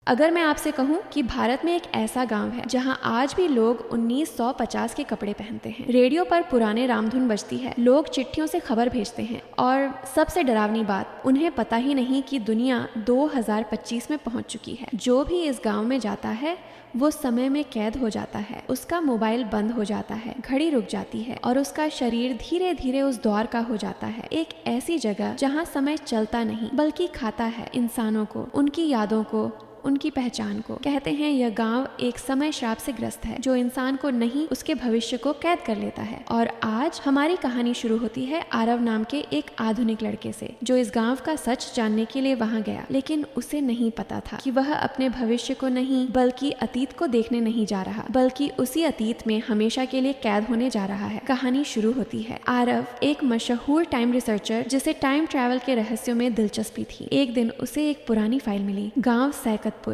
अगर मैं आपसे कहूं कि भारत में एक ऐसा गांव है जहां आज भी लोग 1950 के कपड़े पहनते हैं, रेडियो पर पुराने रामधुन बजती है, लोग चिट्ठियों से खबर भेजते हैं और सबसे डरावनी बात, उन्हें पता ही नहीं कि दुनिया 2025 में पहुंच चुकी है। जो भी इस गांव में जाता है वो समय में कैद हो जाता है, उसका मोबाइल बंद हो जाता है, घड़ी रुक जाती है और उसका शरीर धीरे धीरे उस दौर का हो जाता है। एक ऐसी जगह जहां समय चलता नहीं बल्कि खाता है इंसानों को, उनकी यादों को, उनकी पहचान को। कहते हैं यह गांव एक समय श्राप से ग्रस्त है जो इंसान को नहीं उसके भविष्य को कैद कर लेता है। और आज हमारी कहानी शुरू होती है आरव नाम के एक आधुनिक लड़के से, जो इस गांव का सच जानने के लिए वहां गया, लेकिन उसे नहीं पता था कि वह अपने भविष्य को नहीं बल्कि अतीत को देखने नहीं जा रहा, बल्कि उसी अतीत में हमेशा के लिए कैद होने जा रहा है। कहानी शुरू होती है। आरव एक मशहूर टाइम रिसर्चर जिसे टाइम ट्रैवल के रहस्यों में दिलचस्पी थी। एक दिन उसे एक पुरानी फाइल मिली। गाँव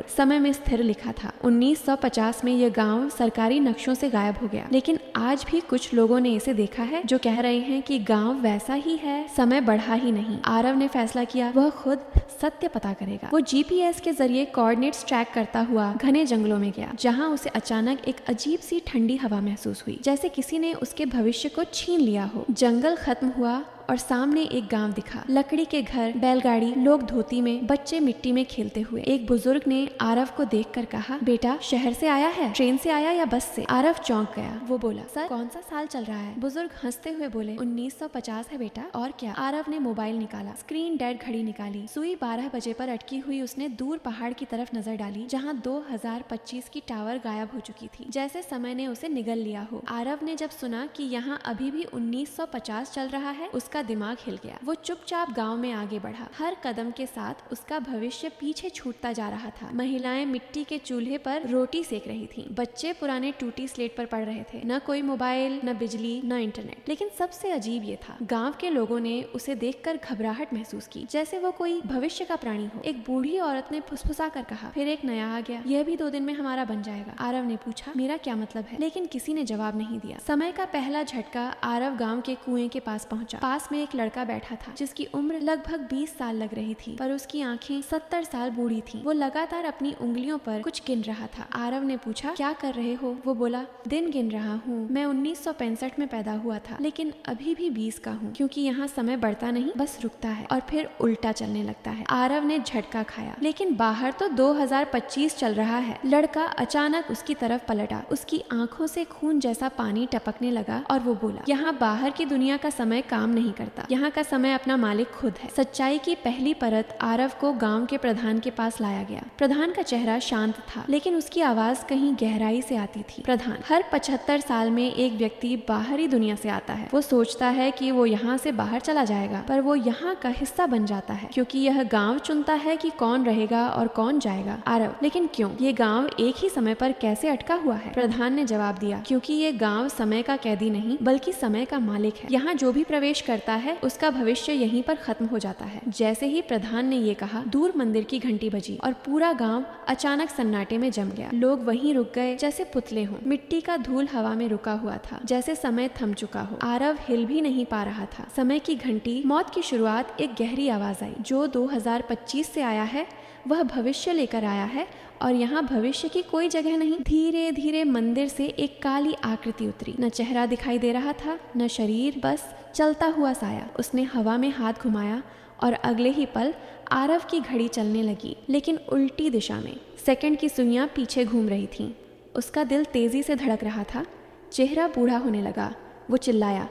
समय में स्थिर लिखा था। 1950 में यह गांव सरकारी नक्शों से गायब हो गया, लेकिन आज भी कुछ लोगों ने इसे देखा है जो कह रहे हैं कि गांव वैसा ही है, समय बढ़ा ही नहीं। आरव ने फैसला किया वह खुद सत्य पता करेगा। वो जीपीएस के जरिए कोऑर्डिनेट्स ट्रैक करता हुआ घने जंगलों में गया, जहां उसे अचानक एक अजीब सी ठंडी हवा महसूस हुई, जैसे किसी ने उसके भविष्य को छीन लिया हो। जंगल खत्म हुआ और सामने एक गांव दिखा। लकड़ी के घर, बैलगाड़ी, लोग धोती में, बच्चे मिट्टी में खेलते हुए। एक बुजुर्ग ने आरव को देखकर कहा, बेटा शहर से आया है, ट्रेन से आया या बस से? आरव चौंक गया। वो बोला, सर कौन सा साल चल रहा है? बुजुर्ग हंसते हुए बोले, 1950 है बेटा, और क्या? आरव ने मोबाइल निकाला, स्क्रीन डेड घड़ी निकाली। सुई 12 बजे पर अटकी हुई उसने दूर पहाड़ की तरफ नजर डाली, जहाँ 2025 की टावर गायब हो चुकी थी, जैसे समय ने उसे निगल लिया हो। आरव ने जब सुना कि यहाँ अभी भी 1950 चल रहा है, उसका दिमाग हिल गया। वो चुपचाप गांव में आगे बढ़ा। हर कदम के साथ उसका भविष्य पीछे छूटता जा रहा था। महिलाएं मिट्टी के चूल्हे पर रोटी सेक रही थीं। बच्चे पुराने टूटी स्लेट पर पढ़ रहे थे। न कोई मोबाइल, न बिजली, न इंटरनेट। लेकिन सबसे अजीब ये था, गांव के लोगों ने उसे देखकर घबराहट महसूस की, जैसे वो कोई भविष्य का प्राणी हो। एक बूढ़ी औरत ने फुसफुसा कर कहा, फिर एक नया आ गया, यह भी 2 दिन में हमारा बन जाएगा। आरव ने पूछा, मेरा क्या मतलब है? लेकिन किसी ने जवाब नहीं दिया। समय का पहला झटका। आरव गांव के कुएं के पास पहुंचा। पास में एक लड़का बैठा था जिसकी उम्र लगभग 20 साल लग रही थी, पर उसकी आंखें 70 साल बूढ़ी थीं। वो लगातार अपनी उंगलियों पर कुछ गिन रहा था। आरव ने पूछा, क्या कर रहे हो? वो बोला, दिन गिन रहा हूँ। मैं 1965 में पैदा हुआ था, लेकिन अभी भी 20 का हूँ, क्योंकि यहाँ समय बढ़ता नहीं, बस रुकता है और फिर उल्टा चलने लगता है। आरव ने झटका खाया, लेकिन बाहर तो 2025 चल रहा है। लड़का अचानक उसकी तरफ पलटा। उसकी आंखों से खून जैसा पानी टपकने लगा और वो बोला, यहाँ बाहर की दुनिया का समय काम नहीं करता, यहाँ का समय अपना मालिक खुद है। सच्चाई की पहली परत। आरव को गांव के प्रधान के पास लाया गया। प्रधान का चेहरा शांत था, लेकिन उसकी आवाज कहीं गहराई से आती थी। प्रधान, हर 75 साल में एक व्यक्ति बाहरी दुनिया से आता है। वो सोचता है कि वो यहाँ से बाहर चला जाएगा, पर वो यहाँ का हिस्सा बन जाता है, क्योंकि यह गांव चुनता है कि कौन रहेगा और कौन जाएगा। आरव, लेकिन क्यों? ये गांव एक ही समय पर कैसे अटका हुआ है? प्रधान ने जवाब दिया, क्योंकि ये गांव समय का कैदी नहीं बल्कि समय का मालिक है। यहाँ जो भी प्रवेश करता है उसका भविष्य यहीं पर खत्म हो जाता है। जैसे ही प्रधान ने ये कहा, दूर मंदिर की घंटी बजी और पूरा गांव अचानक सन्नाटे में जम गया। लोग वहीं रुक गए जैसे पुतले हों। मिट्टी का धूल हवा में रुका हुआ था, जैसे समय थम चुका हो। आरव हिल भी नहीं पा रहा था। समय की घंटी, मौत की शुरुआत। एक गहरी आवाज आई, जो 2025 से आया है वह भविष्य लेकर आया है और यहाँ भविष्य की कोई जगह नहीं। धीरे धीरे मंदिर से एक काली आकृति उतरी। न चेहरा दिखाई दे रहा था, न शरीर, बस चलता हुआ साया। उसने हवा में हाथ घुमाया और अगले ही पल आरव की घड़ी चलने लगी, लेकिन उल्टी दिशा में। सेकंड की सुइयां पीछे घूम रही थीं। उसका दिल तेजी से धड़क रहा था। चेहरा बूढ़ा होने लगा। वो चिल्लाया,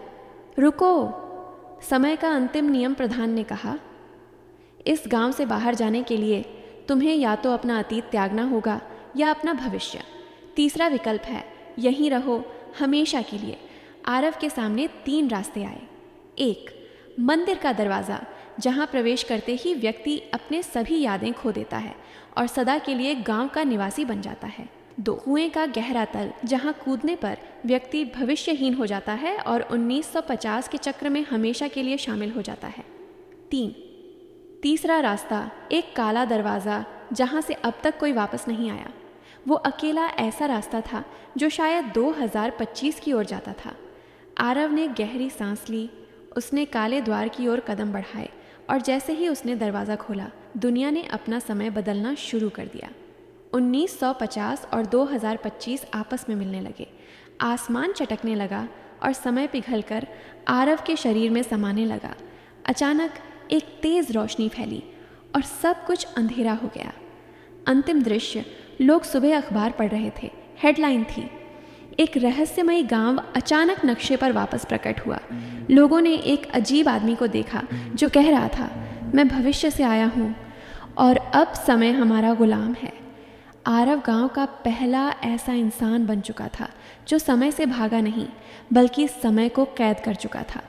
रुको! समय का अंतिम नियम। प्रधान ने कहा, इस गांव से बाहर जाने के लिए तुम्हें या तो अपना अतीत त्यागना होगा या अपना भविष्य। तीसरा विकल्प है, यहीं रहो हमेशा के लिए। आरव के सामने 3 रास्ते आए। 1, मंदिर का दरवाज़ा, जहां प्रवेश करते ही व्यक्ति अपने सभी यादें खो देता है और सदा के लिए गांव का निवासी बन जाता है। 2, कुएं का गहरा तल, जहां कूदने पर व्यक्ति भविष्यहीन हो जाता है और 1950 के चक्र में हमेशा के लिए शामिल हो जाता है। 3, तीसरा रास्ता, एक काला दरवाज़ा, जहां से अब तक कोई वापस नहीं आया। वो अकेला ऐसा रास्ता था जो शायद 2025 की ओर जाता था। आरव ने गहरी सांस ली। उसने काले द्वार की ओर कदम बढ़ाए और जैसे ही उसने दरवाज़ा खोला, दुनिया ने अपना समय बदलना शुरू कर दिया। 1950 और 2025 आपस में मिलने लगे। आसमान चटकने लगा और समय पिघलकर आरव के शरीर में समाने लगा। अचानक एक तेज रोशनी फैली और सब कुछ अंधेरा हो गया। अंतिम दृश्य, लोग सुबह अखबार पढ़ रहे थे। हेडलाइन थी, एक रहस्यमयी गांव अचानक नक्शे पर वापस प्रकट हुआ। लोगों ने एक अजीब आदमी को देखा जो कह रहा था, मैं भविष्य से आया हूँ और अब समय हमारा गुलाम है। आरव गांव का पहला ऐसा इंसान बन चुका था जो समय से भागा नहीं बल्कि समय को कैद कर चुका था।